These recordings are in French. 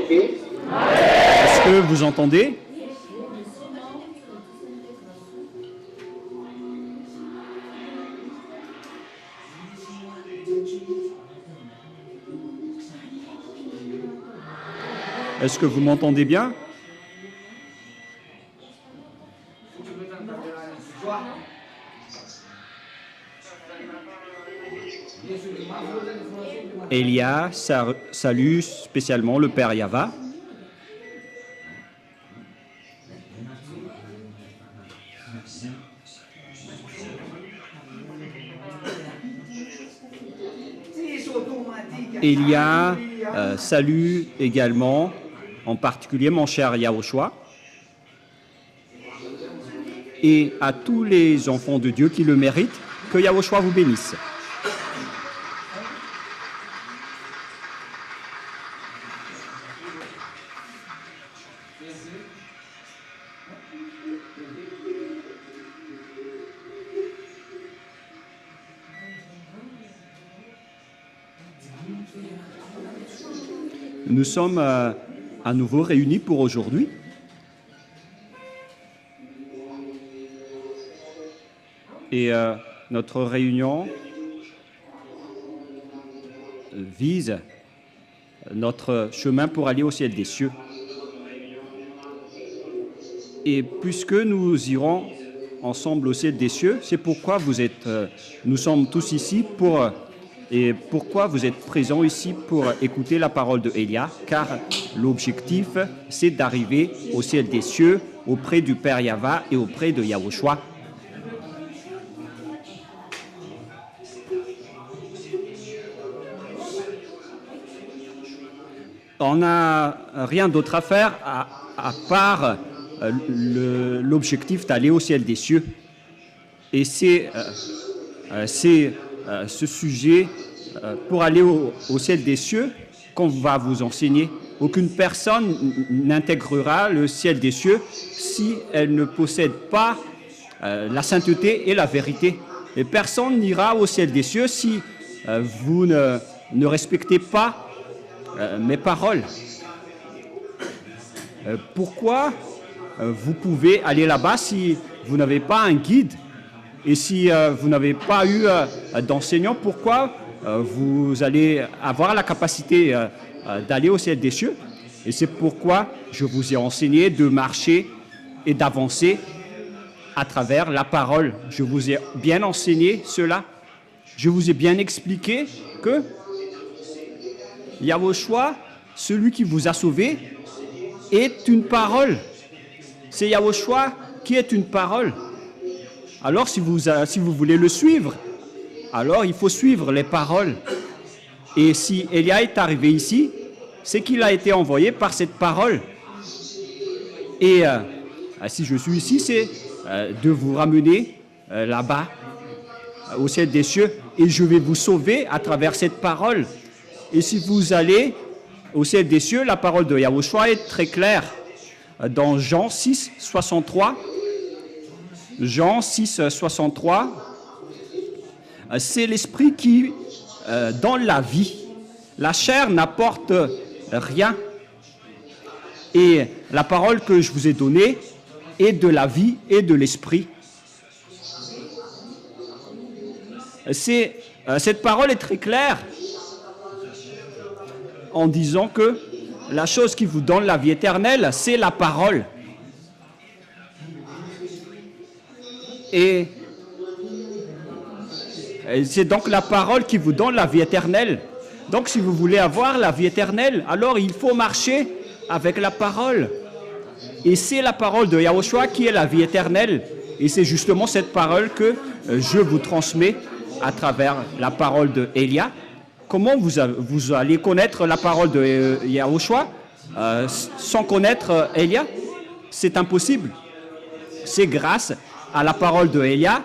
Est-ce que vous entendez? Est-ce que vous m'entendez bien? Elia salue spécialement le Père Yahva. Elia salue également, en particulier mon cher Yahushua, et à tous les enfants de Dieu qui le méritent, que Yahushua vous bénisse. Nous sommes à nouveau réunis pour aujourd'hui. Et notre réunion vise notre chemin pour aller au ciel des cieux. Et puisque nous irons ensemble au ciel des cieux, c'est pourquoi nous sommes tous ici et pourquoi vous êtes présents ici pour écouter la parole de Elia, car l'objectif, c'est d'arriver au ciel des cieux, auprès du Père Yahva et auprès de Yahushua. On n'a rien d'autre à faire à part l'objectif d'aller au ciel des cieux. Et c'est ce sujet pour aller au ciel des cieux qu'on va vous enseigner. Aucune personne n'intégrera le ciel des cieux si elle ne possède pas la sainteté et la vérité. Et personne n'ira au ciel des cieux si vous ne respectez pas mes paroles. Pourquoi vous pouvez aller là-bas si vous n'avez pas un guide et si vous n'avez pas eu d'enseignant? Pourquoi vous allez avoir la capacité d'aller au ciel des cieux? Et c'est pourquoi je vous ai enseigné de marcher et d'avancer à travers la parole. Je vous ai bien enseigné cela. Je vous ai bien expliqué que Yahushua, celui qui vous a sauvé, est une parole. C'est Yahushua qui est une parole. Alors si vous voulez le suivre, alors il faut suivre les paroles. Et si Elia est arrivé ici, c'est qu'il a été envoyé par cette parole. Et si je suis ici, c'est de vous ramener là-bas, au ciel des cieux, et je vais vous sauver à travers cette parole. Et si vous allez au ciel des cieux, la parole de Yahushua est très claire. Dans Jean 6, 63, Jean 6, 63, c'est l'esprit qui donne la vie. La chair n'apporte rien. Et la parole que je vous ai donnée est de la vie et de l'esprit. Cette parole est très claire en disant que la chose qui vous donne la vie éternelle, c'est la parole. Et c'est donc la parole qui vous donne la vie éternelle. Donc si vous voulez avoir la vie éternelle, alors il faut marcher avec la parole. Et c'est la parole de Yahushua qui est la vie éternelle. Et c'est justement cette parole que je vous transmets à travers la parole de Elia. Comment vous allez connaître la parole de Yahushua sans connaître Elia? C'est impossible. C'est grâce à la parole de Elia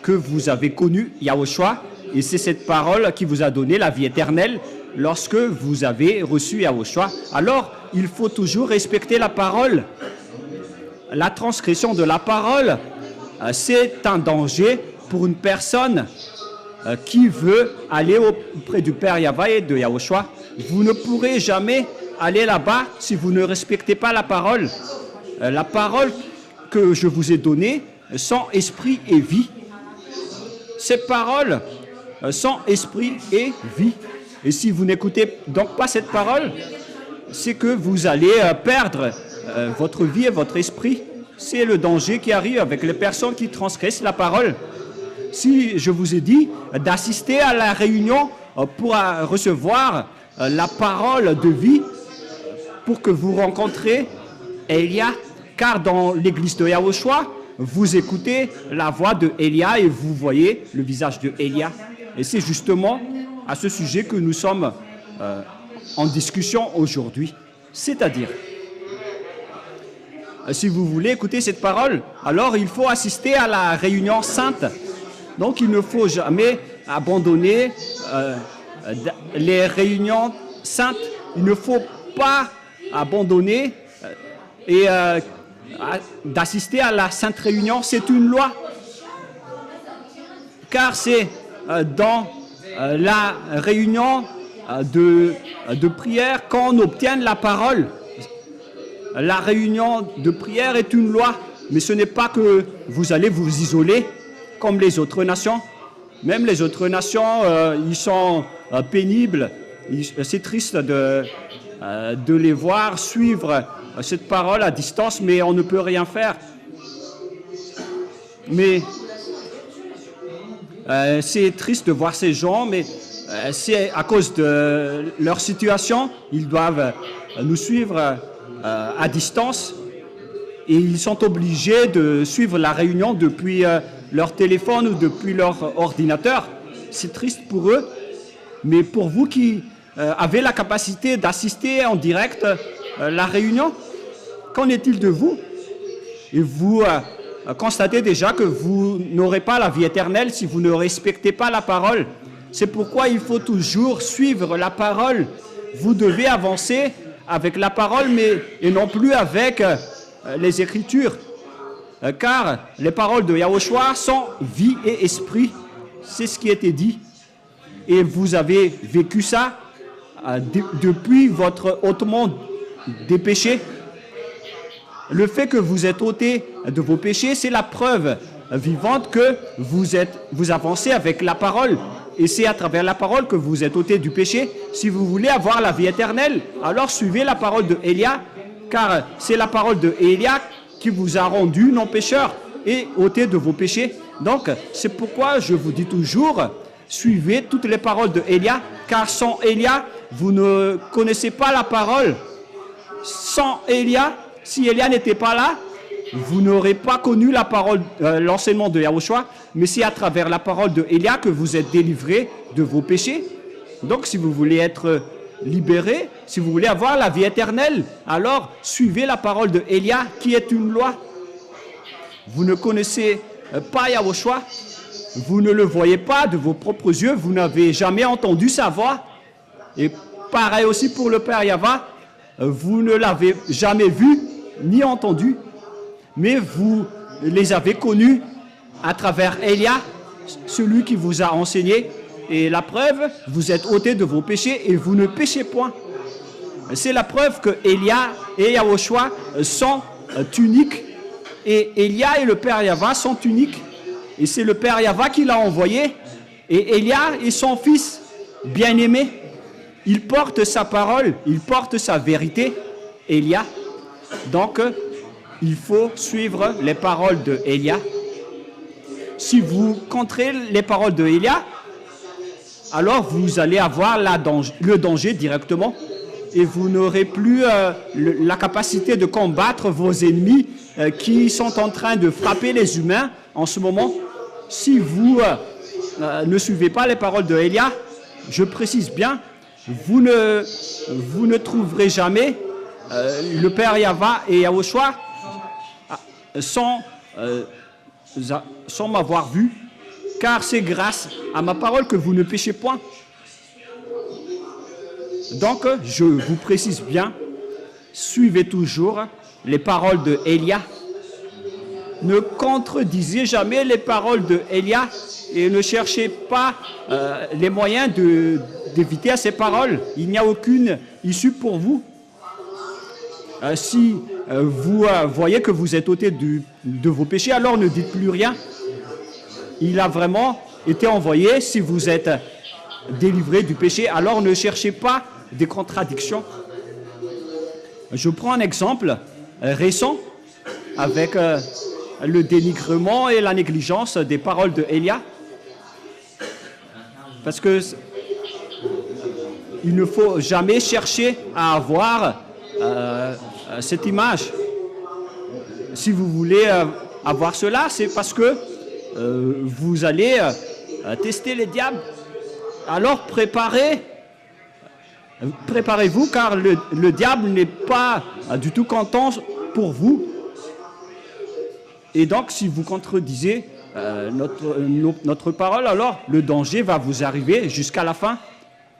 que vous avez connu Yahushua, et c'est cette parole qui vous a donné la vie éternelle lorsque vous avez reçu Yahushua. Alors, il faut toujours respecter la parole. La transgression de la parole, c'est un danger pour une personne qui veut aller auprès du Père Yahva et de Yahushua. Vous ne pourrez jamais aller là-bas si vous ne respectez pas la parole. La parole que je vous ai donnée sans esprit et vie. Ces paroles sans esprit et vie. Et si vous n'écoutez donc pas cette parole, c'est que vous allez perdre votre vie et votre esprit. C'est le danger qui arrive avec les personnes qui transgressent la parole. Si je vous ai dit d'assister à la réunion pour recevoir la parole de vie, pour que vous rencontrez Élia, car dans l'église de Yahushua, vous écoutez la voix de Élia et vous voyez le visage de Élia. Et c'est justement à ce sujet que nous sommes en discussion aujourd'hui. C'est-à-dire, si vous voulez écouter cette parole, alors il faut assister à la réunion sainte. Donc il ne faut jamais abandonner les réunions saintes. Il ne faut pas abandonner et d'assister à la sainte réunion. C'est une loi. Car c'est dans la réunion de prière qu'on obtient la parole. La réunion de prière est une loi, mais ce n'est pas que vous allez vous isoler comme les autres nations. Même les autres nations, ils sont pénibles. C'est triste de les voir suivre cette parole à distance, mais on ne peut rien faire. Mais c'est triste de voir ces gens, mais c'est à cause de leur situation, ils doivent nous suivre à distance et ils sont obligés de suivre la réunion depuis leur téléphone ou depuis leur ordinateur. C'est triste pour eux, mais pour vous qui avez la capacité d'assister en direct à la réunion, qu'en est-il de vous? Et vous constatez déjà que vous n'aurez pas la vie éternelle si vous ne respectez pas la parole. C'est pourquoi il faut toujours suivre la parole. Vous devez avancer avec la parole, et non plus avec les Écritures. Car les paroles de Yahushua sont vie et esprit. C'est ce qui a été dit. Et vous avez vécu ça depuis votre ôtement des péchés. Le fait que vous êtes ôté de vos péchés, c'est la preuve vivante que vous avancez avec la parole. Et c'est à travers la parole que vous êtes ôté du péché. Si vous voulez avoir la vie éternelle, alors suivez la parole de Élia, car c'est la parole de Élia qui vous a rendu non pécheur et ôté de vos péchés. Donc, c'est pourquoi je vous dis toujours, suivez toutes les paroles de Élia, car sans Élia, vous ne connaissez pas la parole. Sans Élia, si Élia n'était pas là, vous n'aurez pas connu la parole, l'enseignement de Yahushua, mais c'est à travers la parole de Élia que vous êtes délivrés de vos péchés. Donc, si vous voulez être libérés, si vous voulez avoir la vie éternelle, alors suivez la parole de Élia, qui est une loi. Vous ne connaissez pas Yahushua, vous ne le voyez pas de vos propres yeux, vous n'avez jamais entendu sa voix. Et pareil aussi pour le Père Yahva, vous ne l'avez jamais vu ni entendu, mais vous les avez connus à travers Élia, celui qui vous a enseigné. Et la preuve, vous êtes ôtés de vos péchés et vous ne péchez point. C'est la preuve que Élia et Yahushua sont uniques. Et Élia et le Père Yahva sont uniques. Et c'est le Père Yahva qui l'a envoyé. Et Élia est son fils bien-aimé. Il porte sa parole, il porte sa vérité, Élia. Donc, il faut suivre les paroles de Élia. Si vous contrez les paroles de Élia, alors vous allez avoir le danger directement et vous n'aurez plus la capacité de combattre vos ennemis qui sont en train de frapper les humains en ce moment. Si vous ne suivez pas les paroles de Élia, je précise bien, vous ne trouverez jamais le Père Yahva et Yahushua sans m'avoir vu, car c'est grâce à ma parole que vous ne péchez point. Donc, je vous précise bien, suivez toujours les paroles de Élia. Ne contredisez jamais les paroles de Élia et ne cherchez pas les moyens d'éviter à ces paroles. Il n'y a aucune issue pour vous. Si vous voyez que vous êtes ôtés de vos péchés, alors ne dites plus rien. Il a vraiment été envoyé. Si vous êtes délivré du péché, alors ne cherchez pas des contradictions. Je prends un exemple récent avec le dénigrement et la négligence des paroles de Élia. Parce que il ne faut jamais chercher à avoir cette image. Si vous voulez avoir cela, c'est parce que vous allez tester les diables. Alors préparez-vous, car le diable n'est pas du tout content pour vous. Et donc, si vous contredisez notre parole, alors le danger va vous arriver jusqu'à la fin.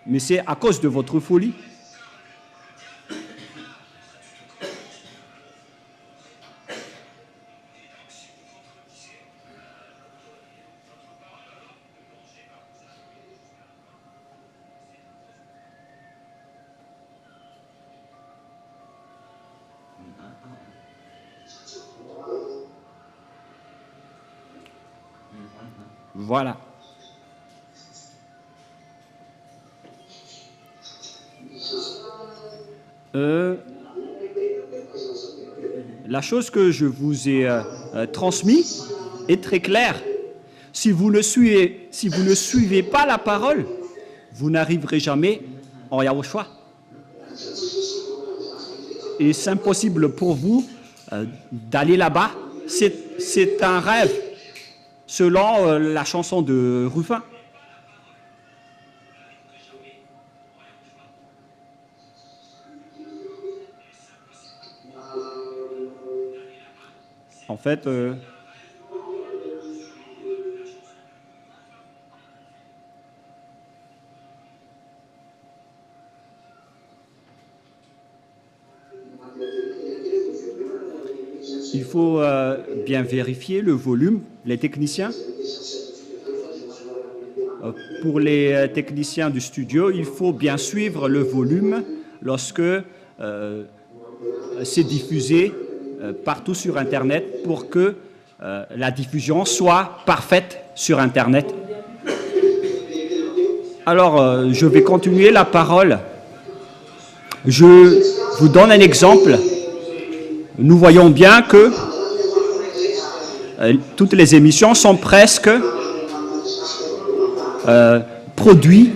Mais c'est à cause de votre folie. Voilà. La chose que je vous ai transmise est très claire. Si vous ne suivez pas la parole, vous n'arriverez jamais en Yahushua. Et c'est impossible pour vous d'aller là-bas. C'est un rêve, selon la chanson de Ruffin. En fait, il faut bien vérifier le volume, les techniciens. Pour les techniciens du studio, il faut bien suivre le volume lorsque c'est diffusé partout sur Internet pour que la diffusion soit parfaite sur Internet. Alors, je vais continuer la parole. Je vous donne un exemple. Nous voyons bien que toutes les émissions sont presque produites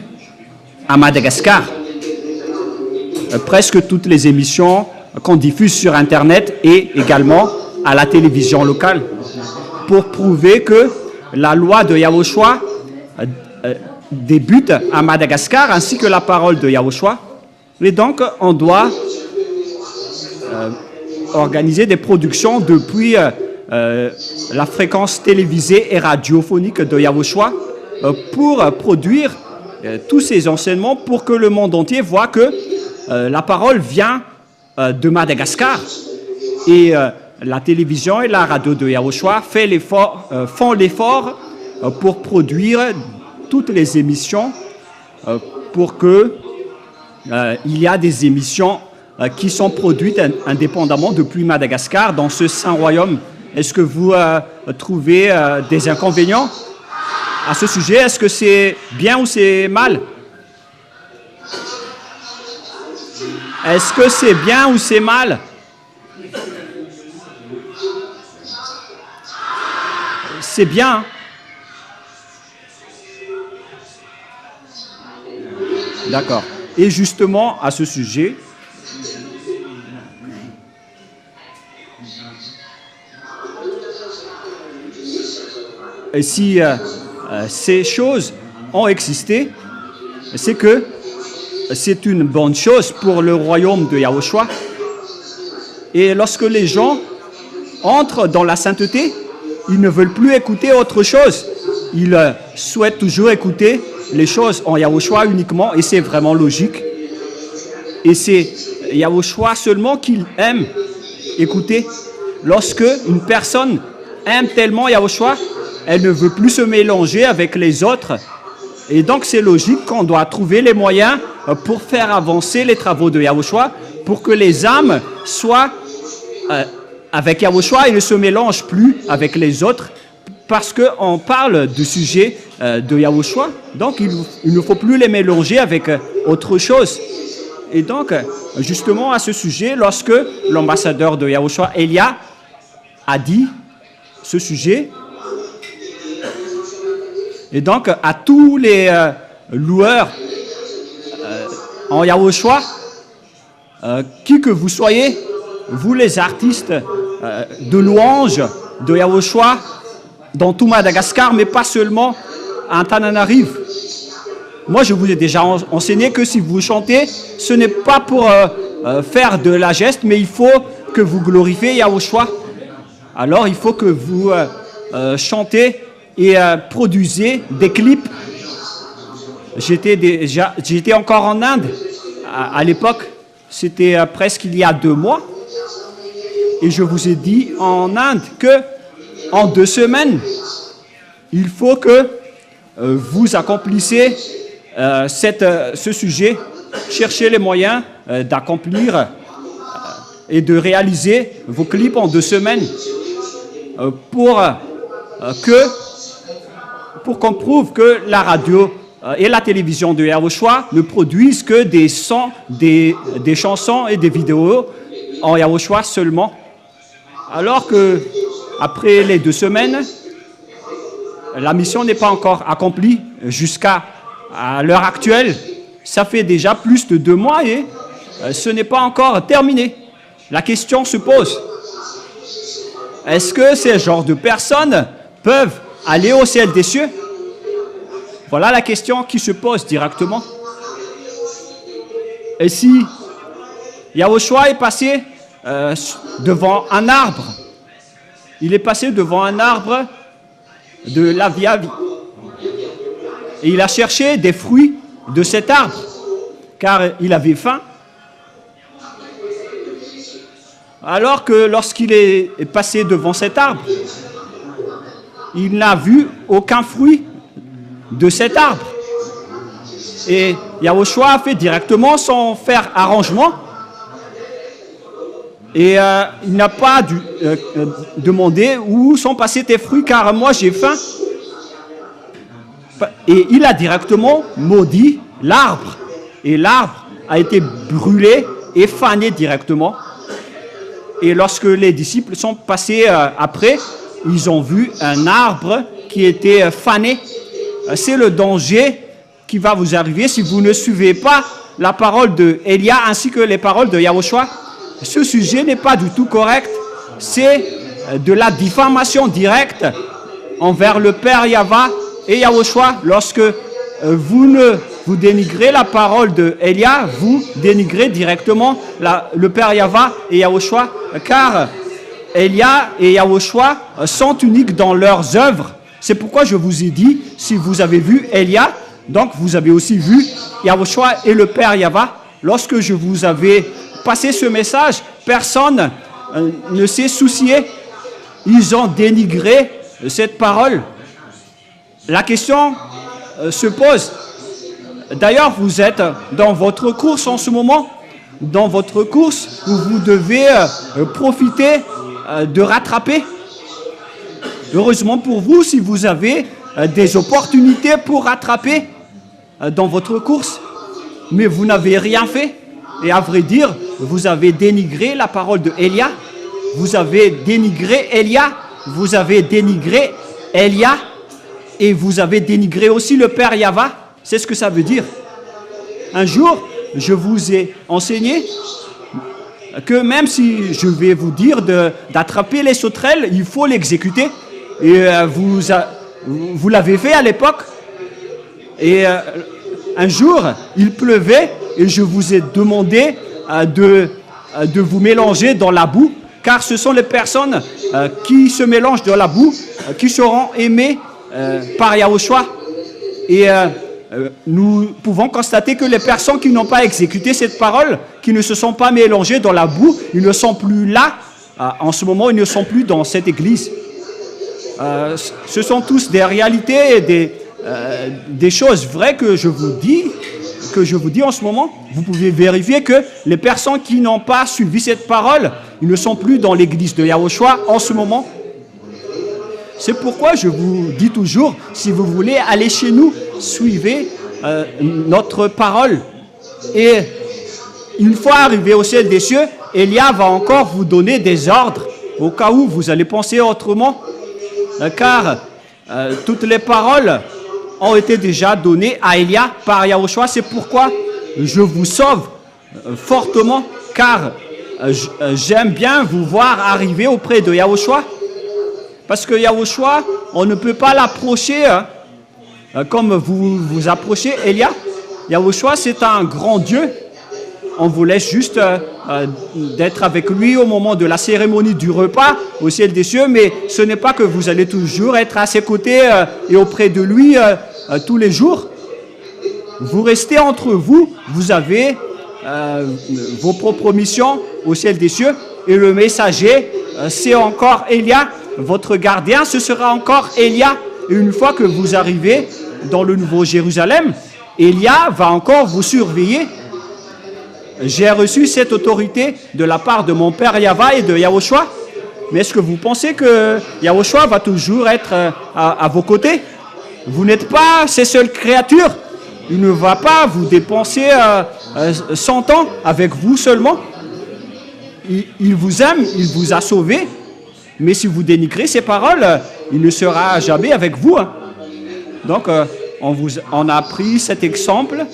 à Madagascar. Presque toutes les émissions qu'on diffuse sur Internet et également à la télévision locale, pour prouver que la loi de Yahushua débute à Madagascar, ainsi que la parole de Yahushua. Et donc, on doit organiser des productions depuis la fréquence télévisée et radiophonique de Yahushua pour produire tous ces enseignements pour que le monde entier voit que la parole vient de Madagascar. Et la télévision et la radio de Yahushua font l'effort pour produire toutes les émissions pour que il y a des émissions qui sont produites indépendamment depuis Madagascar dans ce saint royaume. Est-ce que vous trouvez des inconvénients à ce sujet? Est-ce que c'est bien ou c'est mal? Est-ce que c'est bien ou c'est mal? C'est bien. D'accord. Et justement, à ce sujet, si ces choses ont existé, c'est que c'est une bonne chose pour le royaume de Yahushua. Et lorsque les gens entrent dans la sainteté, ils ne veulent plus écouter autre chose. Ils souhaitent toujours écouter les choses en Yahushua uniquement, et c'est vraiment logique. Et c'est Yahushua seulement qu'il aime écouter. Lorsque une personne aime tellement Yahushua, elle ne veut plus se mélanger avec les autres. Et donc c'est logique qu'on doit trouver les moyens pour faire avancer les travaux de Yahushua, pour que les âmes soient avec Yahushua et ne se mélangent plus avec les autres, parce qu'on parle du sujet de Yahushua. Donc il ne faut plus les mélanger avec autre chose. Et donc, justement à ce sujet, lorsque l'ambassadeur de Yahushua, Elia, a dit ce sujet, et donc à tous les loueurs en Yahushua, qui que vous soyez, vous les artistes de louanges de Yahushua, dans tout Madagascar, mais pas seulement à Antananarive. Moi, je vous ai déjà enseigné que si vous chantez, ce n'est pas pour faire de la geste, mais il faut que vous glorifiez Yahushua. Alors, il faut que vous chantez et produisez des clips. J'étais encore en Inde à l'époque, c'était presque il y a 2 mois. Et je vous ai dit en Inde que en 2 semaines, il faut que vous accomplissez ce sujet, cherchez les moyens d'accomplir et de réaliser vos clips en 2 semaines pour qu'on prouve que la radio et la télévision de Yahushua ne produisent que des chansons et des vidéos en Yahushua seulement. Alors que après les 2 semaines, la mission n'est pas encore accomplie jusqu'à l'heure actuelle. Ça fait déjà plus de 2 mois et ce n'est pas encore terminé. La question se pose. Est-ce que ces genres de personnes peuvent aller au ciel des cieux? Voilà la question qui se pose directement. Et si Yahushua est passé devant un arbre, il est passé devant un arbre de la vie à vie. Et il a cherché des fruits de cet arbre, car il avait faim. Alors que lorsqu'il est passé devant cet arbre, il n'a vu aucun fruit de cet arbre. Et Yahushua a fait directement sans faire arrangement. Et il n'a pas dû demander où sont passés tes fruits, car moi j'ai faim. Et il a directement maudit l'arbre. Et l'arbre a été brûlé et fané directement. Et lorsque les disciples sont passés après, ils ont vu un arbre qui était fané. C'est le danger qui va vous arriver si vous ne suivez pas la parole de Elia ainsi que les paroles de Yahushua. Ce sujet n'est pas du tout correct. C'est de la diffamation directe envers le Père Yahva et Yahushua. Lorsque vous dénigrez la parole de Elia, vous dénigrez directement le Père Yahva et Yahushua, car Elia et Yahushua sont uniques dans leurs œuvres. C'est pourquoi je vous ai dit, si vous avez vu Elia, donc vous avez aussi vu Yahushua et le Père Yahva. Lorsque je vous avais passé ce message, personne ne s'est soucié. Ils ont dénigré cette parole. La question se pose. D'ailleurs, vous êtes dans votre course en ce moment. Dans votre course où vous devez profiter de rattraper. Heureusement pour vous, si vous avez des opportunités pour rattraper dans votre course, mais vous n'avez rien fait. Et à vrai dire, vous avez dénigré la parole de Elia, vous avez dénigré Elia, vous avez dénigré Elia, et vous avez dénigré aussi le Père Yahva. C'est ce que ça veut dire. Un jour, je vous ai enseigné que même si je vais vous dire d'attraper les sauterelles, il faut l'exécuter. Et vous l'avez fait à l'époque. Et un jour, il pleuvait et je vous ai demandé de vous mélanger dans la boue, car ce sont les personnes qui se mélangent dans la boue qui seront aimées par Yahushua. Et nous pouvons constater que les personnes qui n'ont pas exécuté cette parole, qui ne se sont pas mélangées dans la boue, ils ne sont plus là. En ce moment, ils ne sont plus dans cette église. Ce sont tous des réalités et des choses vraies que je vous dis en ce moment. Vous pouvez vérifier que les personnes qui n'ont pas suivi cette parole, ils ne sont plus dans l'église de Yahushua en ce moment. C'est pourquoi je vous dis toujours, si vous voulez aller chez nous, suivez notre parole. Et une fois arrivé au ciel des cieux, Élia va encore vous donner des ordres au cas où vous allez penser autrement, car toutes les paroles ont été déjà données à Élia par Yahushua. C'est pourquoi je vous sauve fortement, car j'aime bien vous voir arriver auprès de Yahushua, parce que Yahushua, on ne peut pas l'approcher comme vous vous approchez Élia. Yahushua, c'est un grand Dieu. On vous laisse juste d'être avec lui au moment de la cérémonie du repas au ciel des cieux, mais ce n'est pas que vous allez toujours être à ses côtés et auprès de lui tous les jours. Vous restez entre vous, vous avez vos propres missions au ciel des cieux, et le messager, c'est encore Élia, votre gardien, ce sera encore Élia. Et une fois que vous arrivez dans le Nouveau Jérusalem, Élia va encore vous surveiller. J'ai reçu cette autorité de la part de mon père Yahva et de Yahushua. Mais est-ce que vous pensez que Yahushua va toujours être à vos côtés? Vous n'êtes pas ses seules créatures. Il ne va pas vous dépenser 100 ans avec vous seulement. Il vous aime, il vous a sauvé. Mais si vous dénigrez ses paroles, il ne sera jamais avec vous. Donc, on a pris cet exemple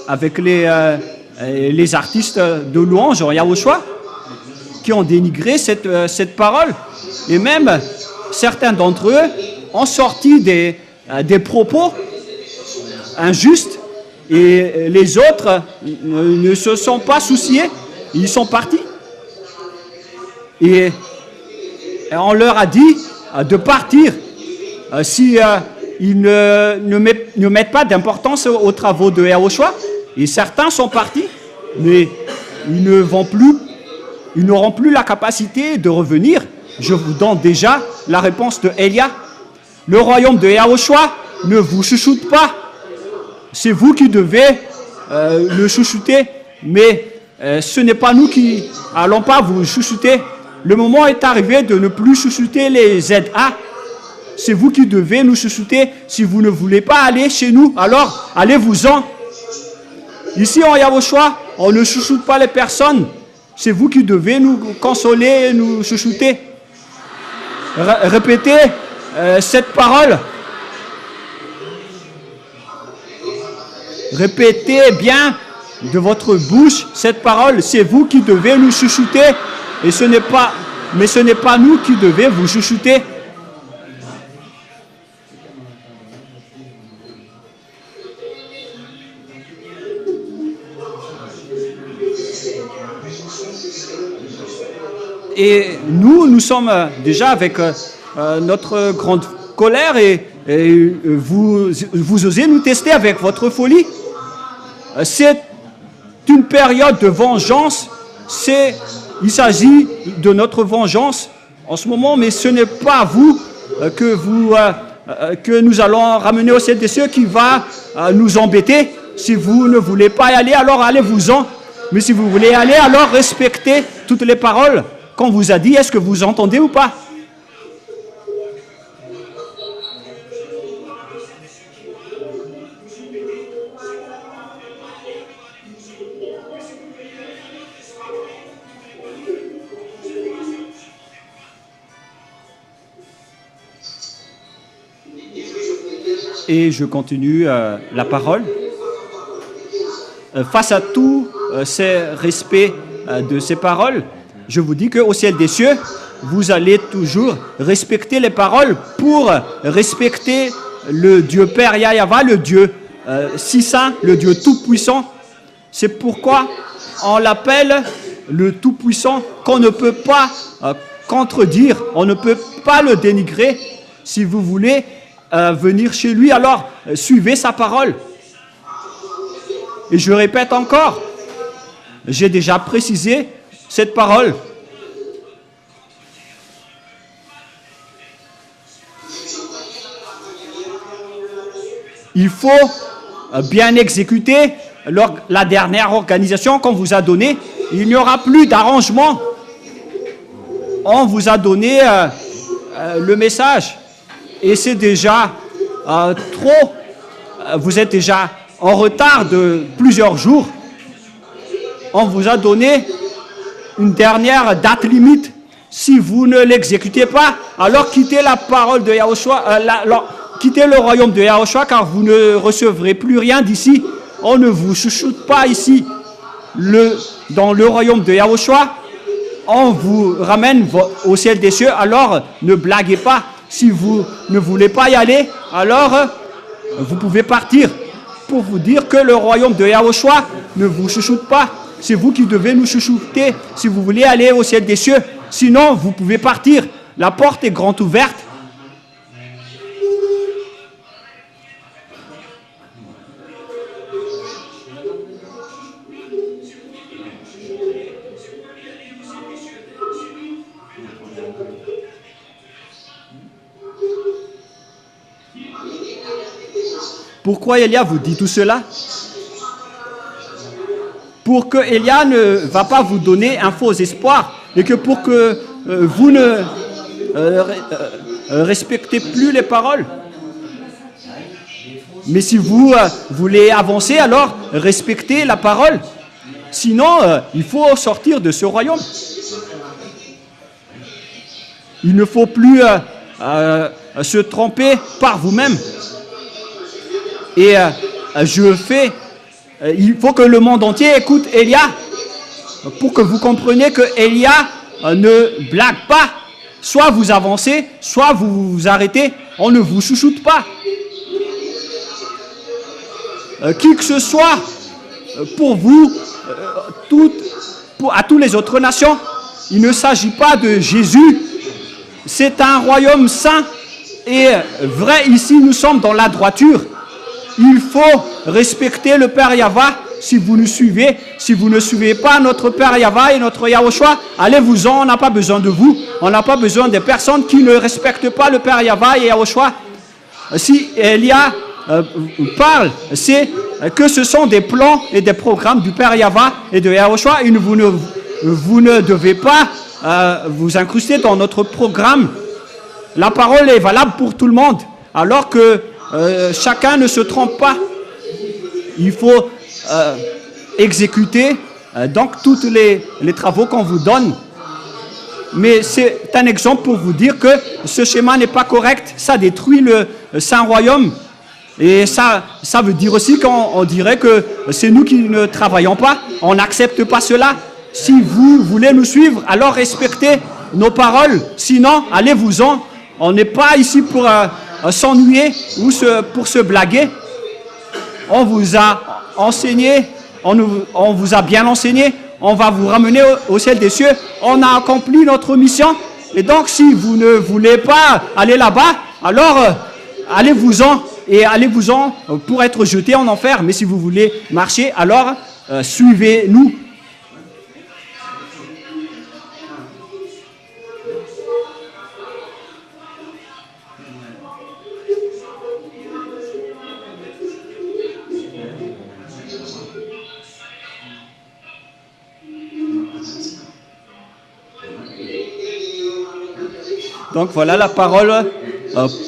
avec les artistes de louange en Yahushua qui ont dénigré cette parole. Et même certains d'entre eux ont sorti des propos injustes, et les autres ne se sont pas souciés, ils sont partis. Et on leur a dit de partir si ils ne mettent pas d'importance aux travaux de Yahushua. Et certains sont partis, mais ils n'auront plus la capacité de revenir. Je vous donne déjà la réponse de Élia. Le royaume de Yahushua ne vous chouchoute pas. C'est vous qui devez le chouchouter, mais ce n'est pas nous qui allons pas vous chouchouter. Le moment est arrivé de ne plus chouchouter les ZA. C'est vous qui devez nous chouchouter. Si vous ne voulez pas aller chez nous, alors allez-vous-en. Ici en Yahushua, on ne chouchoute pas les personnes. C'est vous qui devez nous consoler, nous chouchouter. Répétez cette parole. Répétez bien de votre bouche cette parole. C'est vous qui devez nous chouchouter. Et ce n'est pas nous qui devons vous chouchouter. Et nous sommes déjà avec notre grande colère, et vous osez nous tester avec votre folie. C'est une période de vengeance. Il s'agit de notre vengeance en ce moment, mais ce n'est pas vous que nous allons ramener au ciel des cieux qui va nous embêter. Si vous ne voulez pas y aller, alors allez-vous-en. Mais si vous voulez y aller, alors respectez toutes les paroles qu'on vous a dit. Est-ce que vous entendez ou pas? Et je continue la parole. Face à tous ces respects de ces paroles, je vous dis qu'au ciel des cieux, vous allez toujours respecter les paroles pour respecter le Dieu Père Yahva, le Dieu si saint, le Dieu tout-puissant. C'est pourquoi on l'appelle le tout-puissant, qu'on ne peut pas contredire, on ne peut pas le dénigrer. Si vous voulez venir chez lui, alors suivez sa parole. Et je répète encore, j'ai déjà précisé cette parole. Il faut bien exécuter la dernière organisation qu'on vous a donnée. Il n'y aura plus d'arrangement. On vous a donné le message. Et c'est déjà trop. Vous êtes déjà en retard de plusieurs jours. on vous a donné une dernière date limite. Si vous ne l'exécutez pas, alors quittez la parole de Yahushua, quittez le royaume de Yahushua, car vous ne recevrez plus rien d'ici. On ne vous chouchoute pas ici. Dans le royaume de Yahushua, on vous ramène au ciel des cieux, alors ne blaguez pas. Si vous ne voulez pas y aller, alors vous pouvez partir. Pour vous dire que le royaume de Yahushua ne vous chouchoute pas. C'est vous qui devez nous chouchouter si vous voulez aller au ciel des cieux. Sinon, vous pouvez partir. La porte est grande ouverte. Pourquoi Élia vous dit tout cela? Pour que Élia ne va pas vous donner un faux espoir et que pour que vous ne respectez plus les paroles. Mais si vous voulez avancer, alors respectez la parole. Sinon, il faut sortir de ce royaume. Il ne faut plus se tromper par vous-même. Et il faut que le monde entier écoute Élia pour que vous compreniez que Élia ne blague pas. Soit vous avancez, soit vous vous arrêtez. On ne vous chouchoute pas. Qui que ce soit, pour vous, à toutes les autres nations, il ne s'agit pas de Jésus. C'est un royaume saint et vrai. Ici, nous sommes dans la droiture. Il faut respecter le Père Yahva si vous nous suivez. Si vous ne suivez pas notre Père Yahva et notre Yahushua, allez-vous-en, on n'a pas besoin de vous. On n'a pas besoin des personnes qui ne respectent pas le Père Yahva et Yahushua. Si Élia parle, c'est que ce sont des plans et des programmes du Père Yahva et de Yahushua. Et vous ne devez pas vous incruster dans notre programme. La parole est valable pour tout le monde, alors que chacun ne se trompe pas. Il faut exécuter donc tous les travaux qu'on vous donne. Mais c'est un exemple pour vous dire que ce schéma n'est pas correct. Ça détruit le Saint Royaume. Et ça veut dire aussi qu'on dirait que c'est nous qui ne travaillons pas. On n'accepte pas cela. Si vous voulez nous suivre, alors respectez nos paroles. Sinon, allez-vous-en. On n'est pas ici pour s'ennuyer ou pour se blaguer. On vous a enseigné, on vous a bien enseigné, on va vous ramener au ciel des cieux. On a accompli notre mission. Et donc, si vous ne voulez pas aller là-bas, alors allez-vous-en et allez-vous-en pour être jeté en enfer. Mais si vous voulez marcher, alors suivez-nous. Donc voilà la parole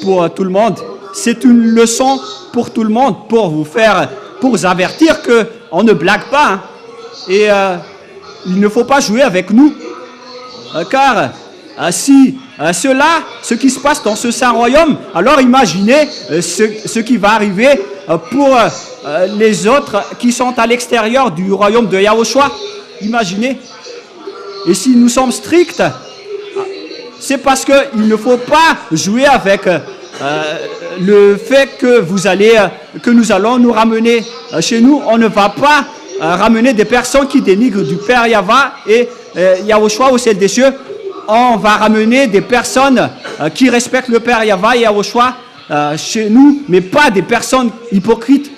pour tout le monde. C'est une leçon pour tout le monde, pour vous avertir qu'on ne blague pas. Hein. Et il ne faut pas jouer avec nous. Car si ce qui se passe dans ce Saint Royaume, alors imaginez ce qui va arriver pour les autres qui sont à l'extérieur du Royaume de Yahushua. Imaginez. Et si nous sommes stricts, c'est parce qu'il ne faut pas jouer avec le fait que nous allons nous ramener chez nous. On ne va pas ramener des personnes qui dénigrent du Père Yahva et Yahushua au ciel des cieux. On va ramener des personnes qui respectent le Père Yahva et Yahushua chez nous, mais pas des personnes hypocrites.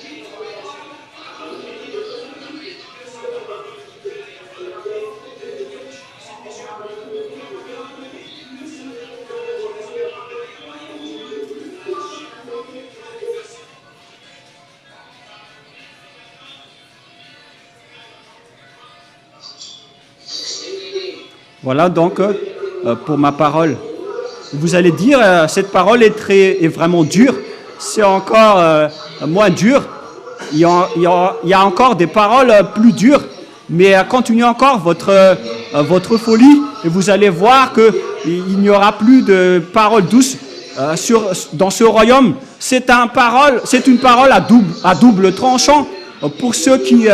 Voilà donc pour ma parole. Vous allez dire, cette parole est vraiment dure. C'est encore moins dur. Il y a encore des paroles plus dures. Mais continuez encore votre folie et vous allez voir qu'il n'y aura plus de paroles douces dans ce royaume. C'est une parole à double tranchant pour ceux qui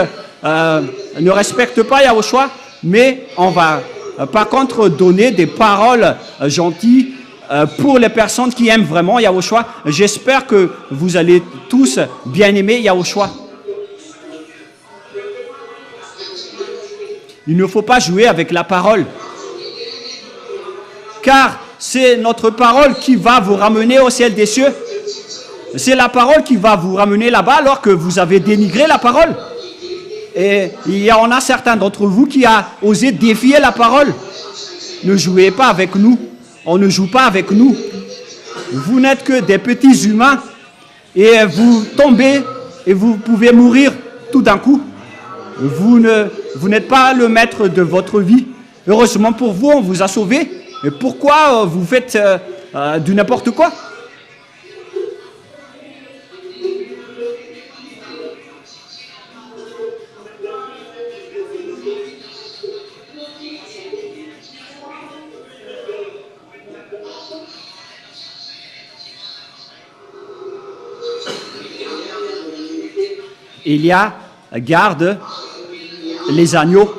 ne respectent pas Yahushua, mais on va par contre donner des paroles gentilles pour les personnes qui aiment vraiment Yahushua. J'espère que vous allez tous bien aimer Yahushua. Il ne faut pas jouer avec la parole, car c'est notre parole qui va vous ramener au ciel des cieux. C'est la parole qui va vous ramener là-bas alors que vous avez dénigré la parole. Et il y en a certains d'entre vous qui a osé défier la parole. Ne jouez pas avec nous. On ne joue pas avec nous. Vous n'êtes que des petits humains et vous tombez et vous pouvez mourir tout d'un coup. Vous n'êtes pas le maître de votre vie. Heureusement pour vous, on vous a sauvé. Et pourquoi vous faites du n'importe quoi? Élia garde les agneaux.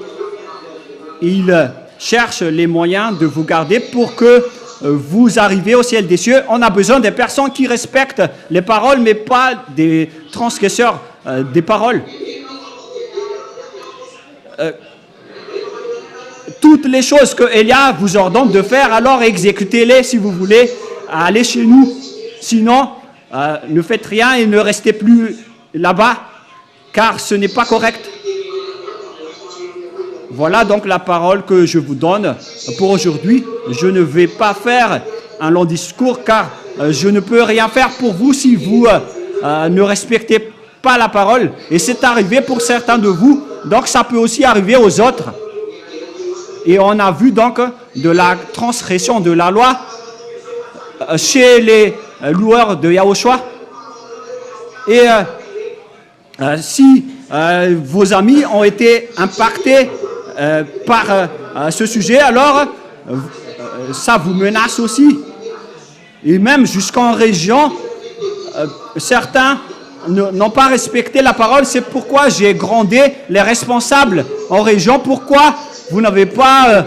Il cherche les moyens de vous garder pour que vous arriviez au ciel des cieux. On a besoin des personnes qui respectent les paroles, mais pas des transgresseurs des paroles. Toutes les choses que Élia vous ordonne de faire, alors exécutez-les si vous voulez. Allez chez nous. Sinon, ne faites rien et ne restez plus là-bas, car ce n'est pas correct. Voilà donc la parole que je vous donne pour aujourd'hui. Je ne vais pas faire un long discours, car je ne peux rien faire pour vous si vous ne respectez pas la parole. Et c'est arrivé pour certains de vous, donc ça peut aussi arriver aux autres. Et on a vu donc de la transgression de la loi chez les loueurs de Yahushua. Et si vos amis ont été impactés par ce sujet, alors ça vous menace aussi. Et même jusqu'en région, certains n'ont pas respecté la parole. C'est pourquoi j'ai grondé les responsables en région. Pourquoi vous n'avez pas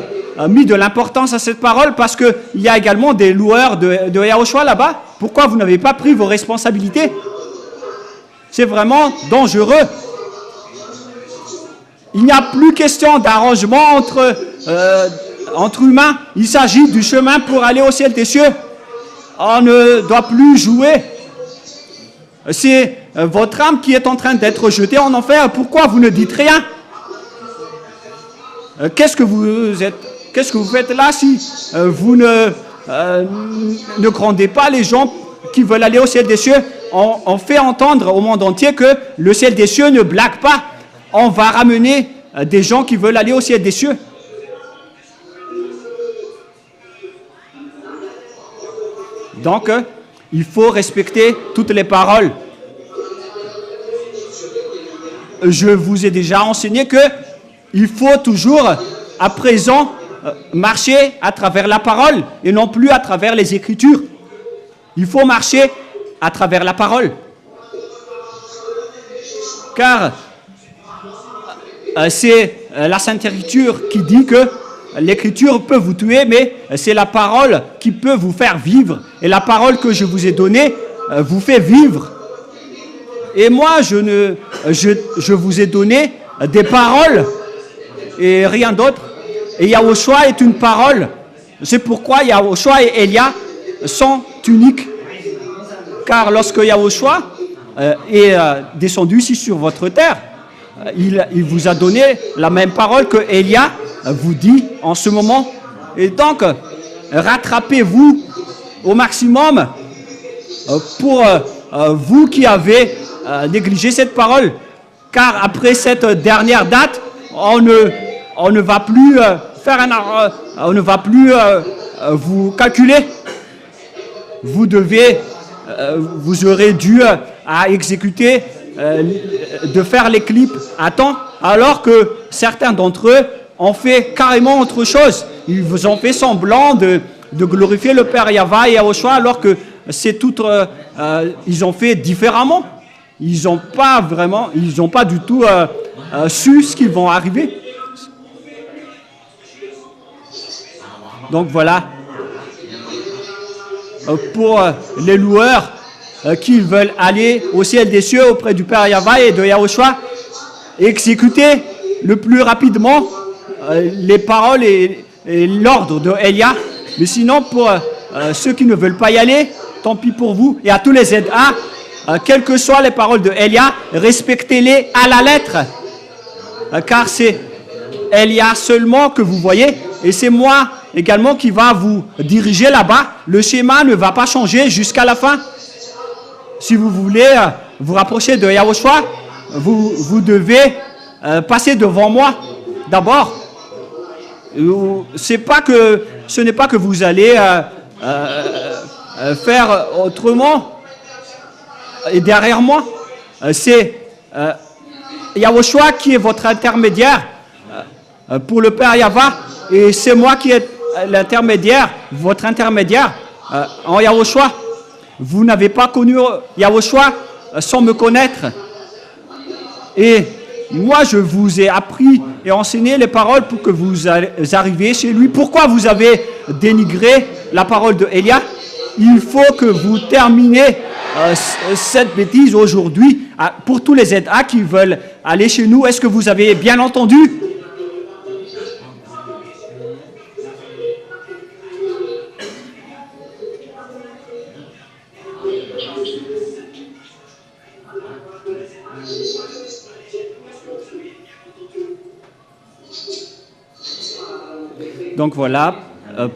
mis de l'importance à cette parole? Parce qu'il y a également des loueurs de Yahushua là-bas. Pourquoi vous n'avez pas pris vos responsabilités? C'est vraiment dangereux. Il n'y a plus question d'arrangement entre humains. Il s'agit du chemin pour aller au ciel des cieux. On ne doit plus jouer. C'est votre âme qui est en train d'être jetée en enfer. Pourquoi vous ne dites rien? Qu'est-ce que vous faites là si vous ne grondez pas les gens qui veulent aller au ciel des cieux? On fait entendre au monde entier que le ciel des cieux ne blague pas. On va ramener des gens qui veulent aller au ciel des cieux. Donc, il faut respecter toutes les paroles. Je vous ai déjà enseigné que il faut toujours, à présent, marcher à travers la parole et non plus à travers les Écritures. Il faut marcher à travers la parole. Car c'est la Sainte Écriture qui dit que l'Écriture peut vous tuer, mais c'est la parole qui peut vous faire vivre. Et la parole que je vous ai donnée vous fait vivre. Et moi, je vous ai donné des paroles et rien d'autre. Et Yahushua est une parole. C'est pourquoi Yahushua et Élia sont uniques. Car lorsque Yahushua est descendu ici sur votre terre, il vous a donné la même parole que Élia vous dit en ce moment. Et donc, rattrapez-vous au maximum pour vous qui avez négligé cette parole. Car après cette dernière date, on ne va plus on ne va plus vous calculer. Vous aurez dû à exécuter, de faire les clips à temps alors que certains d'entre eux ont fait carrément autre chose. Ils vous ont fait semblant de glorifier le Père Yahva et Yahushua, alors que c'est tout, ils ont fait différemment. Ils n'ont pas du tout su ce qui va arriver. Donc voilà, pour les loueurs qui veulent aller au ciel des cieux auprès du Père Yahva et de Yahushua, exécuter le plus rapidement les paroles et l'ordre de Elia. Mais sinon, pour ceux qui ne veulent pas y aller, tant pis pour vous. Et à tous les ZA, quelles que soient les paroles de Elia, respectez-les à la lettre. Car c'est Elia seulement que vous voyez, et c'est moi également qui va vous diriger là-bas. Le schéma ne va pas changer jusqu'à la fin. Si vous voulez vous rapprocher de Yahushua, vous devez passer devant moi d'abord. Ce n'est pas que vous allez faire autrement et derrière moi. C'est Yahushua qui est votre intermédiaire pour le Père Yahva, et c'est moi qui est l'intermédiaire, votre intermédiaire en Yahushua. Vous n'avez pas connu Yahushua sans me connaître. Et moi, je vous ai appris et enseigné les paroles pour que vous arriviez chez lui. Pourquoi vous avez dénigré la parole de Elia? Il faut que vous terminez cette bêtise aujourd'hui. Pour tous les ZA qui veulent aller chez nous, est-ce que vous avez bien entendu? Donc voilà,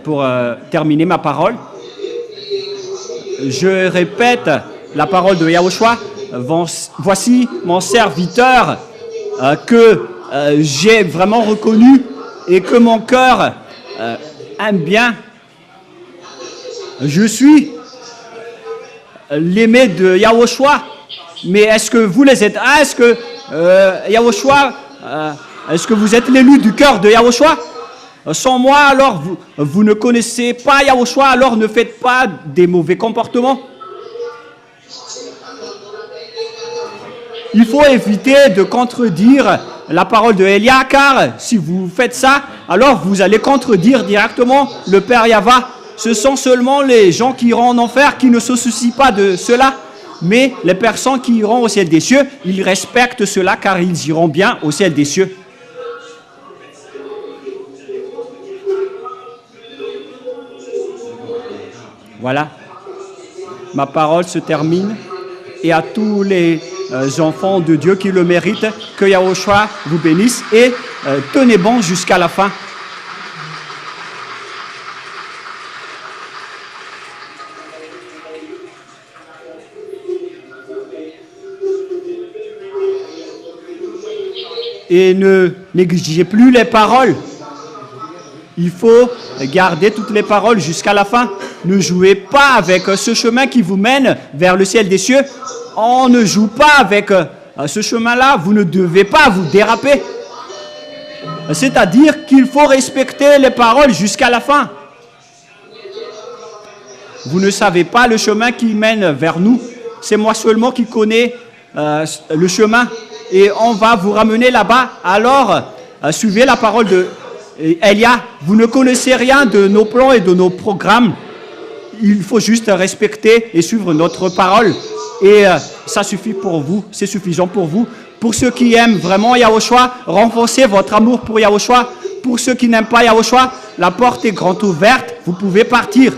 pour terminer ma parole, je répète la parole de Yahushua. Voici mon serviteur que j'ai vraiment reconnu et que mon cœur aime bien. Je suis l'aimé de Yahushua. Mais est-ce que vous les êtes? Est-ce que Yahushua, est-ce que vous êtes l'élu du cœur de Yahushua? Sans moi, alors vous ne connaissez pas Yahushua, alors ne faites pas des mauvais comportements. Il faut éviter de contredire la parole de Elia, car si vous faites ça, alors vous allez contredire directement le Père Yahva. Ce sont seulement les gens qui iront en enfer qui ne se soucient pas de cela. Mais les personnes qui iront au ciel des cieux, ils respectent cela car ils iront bien au ciel des cieux. Voilà, ma parole se termine, et à tous les enfants de Dieu qui le méritent, que Yahushua vous bénisse et tenez bon jusqu'à la fin. Et ne négligez plus les paroles. Il faut garder toutes les paroles jusqu'à la fin. Ne jouez pas avec ce chemin qui vous mène vers le ciel des cieux. On ne joue pas avec ce chemin-là. Vous ne devez pas vous déraper. C'est-à-dire qu'il faut respecter les paroles jusqu'à la fin. Vous ne savez pas le chemin qui mène vers nous. C'est moi seulement qui connais le chemin. Et on va vous ramener là-bas. Alors, suivez la parole de Elia. Vous ne connaissez rien de nos plans et de nos programmes. Il faut juste respecter et suivre notre parole. Et ça suffit pour vous. C'est suffisant pour vous. Pour ceux qui aiment vraiment Yahushua, renforcez votre amour pour Yahushua. Pour ceux qui n'aiment pas Yahushua, la porte est grande ouverte. Vous pouvez partir.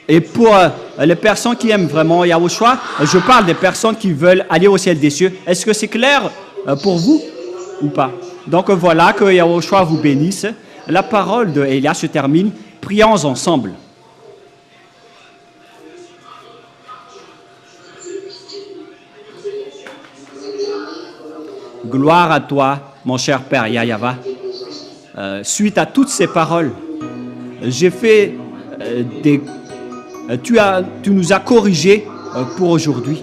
Et pour les personnes qui aiment vraiment Yahushua, je parle des personnes qui veulent aller au ciel des cieux. Est-ce que c'est clair pour vous ou pas? Donc voilà, que Yahushua vous bénisse. La parole de Elia se termine. Prions ensemble. Gloire à toi, mon cher Père Yahva. Suite à toutes ces paroles, j'ai fait tu nous as corrigés pour aujourd'hui.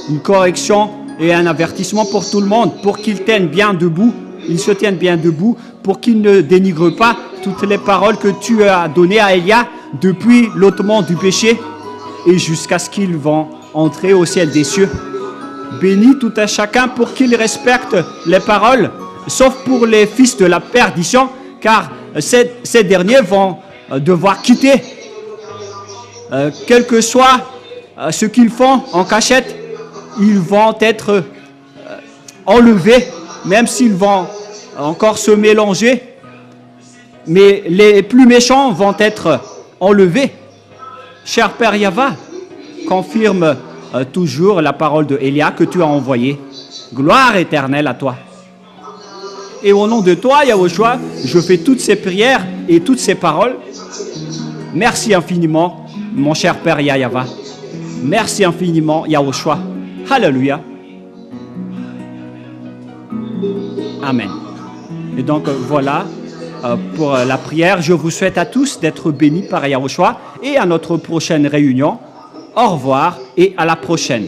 Une correction et un avertissement pour tout le monde, pour qu'ils tiennent bien debout, ils se tiennent bien debout, pour qu'ils ne dénigrent pas toutes les paroles que tu as données à Élia depuis l'ôtement du péché et jusqu'à ce qu'ils vont entrer au ciel des cieux. Bénis tout un chacun pour qu'ils respectent les paroles, sauf pour les fils de la perdition, car ces derniers vont devoir quitter. Quel que soit ce qu'ils font en cachette, ils vont être enlevés, même s'ils vont encore se mélanger. Mais les plus méchants vont être enlevés. Cher Père Yahva, confirme toujours la parole de Élia que tu as envoyée. Gloire éternelle à toi. Et au nom de toi, Yahushua, je fais toutes ces prières et toutes ces paroles. Merci infiniment, mon cher Père Yahva. Merci infiniment, Yahushua. Alléluia. Amen. Et donc voilà pour la prière. Je vous souhaite à tous d'être bénis par Yahushua et à notre prochaine réunion. Au revoir et à la prochaine.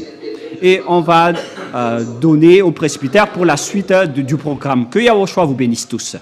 Et on va donner au presbytère pour la suite du programme. Que Yahushua vous bénisse tous.